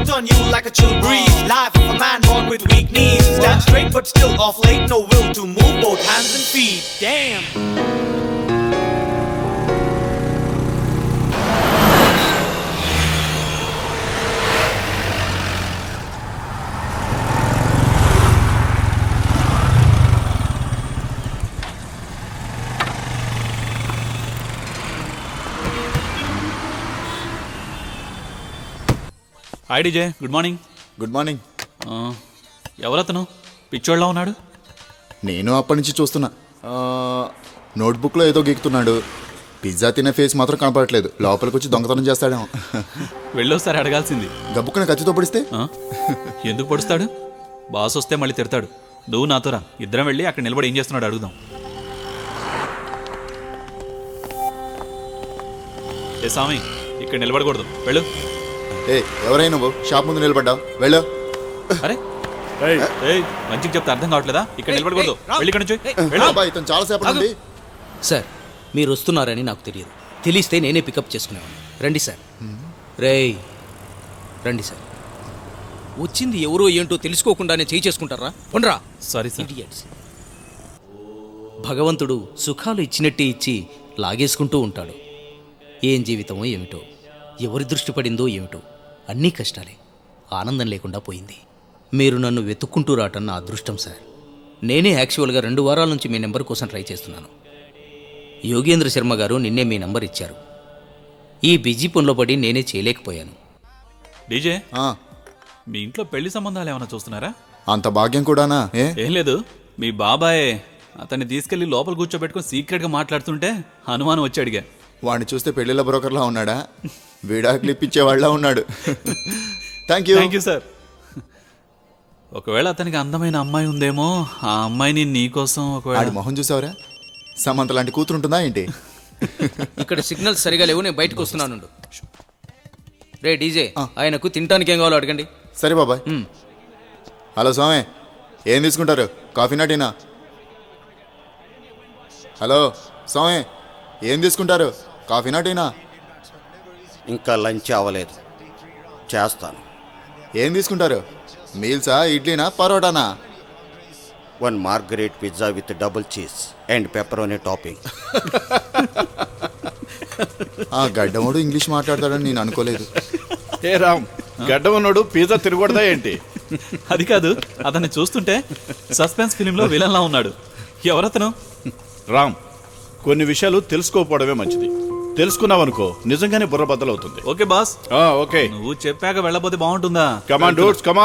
turn you like a chill breeze. Life of a man born with weak knees. Stand straight but still off late, no will to move both hands and feet. Damn. Hi DJ, good morning. Good morning. ఎవరతను పిచ్చోళ్ళ ఉన్నాడు? నేను అప్పటి నుంచి చూస్తున్నా. నోట్బుక్లో ఏదో గీకుతున్నాడు. Pizza తినే face మాత్రం కనపడట్లేదు. లోపలికి వచ్చి దొంగతనం చేస్తాడేమో. వెళ్ళొస్తారి అడగాల్సింది. గబ్బుకుని కత్తితో పొడిస్తే ఎందుకు పొడుస్తాడు? బాస్ వస్తే మళ్ళీ తిడతాడు. నువ్వు నాతో రా, ఇద్దరం వెళ్ళి అక్కడ నిలబడి ఏం చేస్తున్నాడు అడుగుదాం. ఏ స్వామి, ఇక్కడ నిలబడకూడదు, వెళ్ళు. ఎవరైనా నువ్వు షాప్ ముందు నిలబడ్డావు, వెళ్ళు. అరే మంచిగా చెప్తే అర్థం కావట్లేదా? ఇక్కడ నిలబడకూడదు, వెళ్ళి ఇక్కడ నుంచి. ఇతను చాలా సేపటి నుండి. సార్, మీరు వస్తున్నారని నాకు తెలియదు. తెలిస్తే నేనే పికప్ చేసుకునేవాడిని. రండి సార్. రండి సార్. వచ్చింది ఎవరో ఏంటో తెలుసుకోకుండానే చేయి చేసుకుంటారా? పొండ్రా. Sorry sir. భగవంతుడు సుఖాలు ఇచ్చినట్టే ఇచ్చి లాగేసుకుంటూ ఉంటాడు. ఏం జీవితమో ఏమిటో, ఎవరి దృష్టి పడిందో ఏమిటో, అన్నీ కష్టాలే. ఆనందం లేకుండా పోయింది. మీరు నన్ను వెతుక్కుంటూ రావటం నా అదృష్టం సార్. నేనే యాక్చువల్గా 2 వారాల నుంచి మీ నెంబర్ కోసం ట్రై చేస్తున్నాను. యోగేంద్ర శర్మ గారు నిన్నే మీ నంబర్ ఇచ్చారు. ఈ బిజీ పనిలో పడి నేనే చేయలేకపోయాను. డీజే, మీ ఇంట్లో పెళ్లి సంబంధాలు ఏమైనా చూస్తున్నారా? అంత భాగ్యం కూడానా? ఏం లేదు, మీ బాబాయ్ అతన్ని తీసుకెళ్లి లోపల కూర్చోబెట్టుకుని సీక్రెట్గా మాట్లాడుతుంటే అనుమానం వచ్చి అడిగా. వాడిని చూస్తే పెళ్లిళ్ళ బ్రోకర్లా ఉన్నాడా? వీడాకులు ఇప్పించేవాళ్ళ ఉన్నాడు. Thank you sir. ఒకవేళ అతనికి అందమైన అమ్మాయి ఉందేమో, ఆ అమ్మాయిని నీకోసం ఒకవేళ. మొహం చూసావరా? సమంత లాంటి కూతురు ఉంటుందా ఏంటి? ఇక్కడ సిగ్నల్స్ సరిగా లేవు, నేను బయటకు వస్తున్నాను. రే డీజే, ఆయనకు తినడానికి ఏం కావాలో అడగండి. సరే బాబాయ్. హలో స్వామి, ఏం తీసుకుంటారు? కాఫీనా టీనా? హలో స్వామి, ఏం తీసుకుంటారు? కాఫీనా టీనా? ఇంకా లంచ్ అవ్వలేదు, చేస్తాను. ఏం తీసుకుంటారు? మీల్సా, ఇడ్లీనా, పరోటానా? 1 margherita pizza with double cheese and pepperoni topping. ఆ గడ్డముడు ఇంగ్లీష్ మాట్లాడతాడని నేను అనుకోలేదు. హే రామ్, గడ్డమన్నాడు పిజ్జా తిరగొడదా ఏంటి? అది కాదు, అతన్ని చూస్తుంటే సస్పెన్స్ ఫిలింలో విలన్లా ఉన్నాడు. ఎవరతను? రామ్, కొన్ని విషయాలు తెలుసుకోకపోవడమే మంచిది. తెలుసుకున్నావనుకో నిజంగానే బుర్ర బద్దలవుతుంది. Okay boss. ఓకే, నువ్వు చెప్పాక వెళ్ళబోతే బాగుంటుందా? కమాన్ డూడ్స్, కమాన్.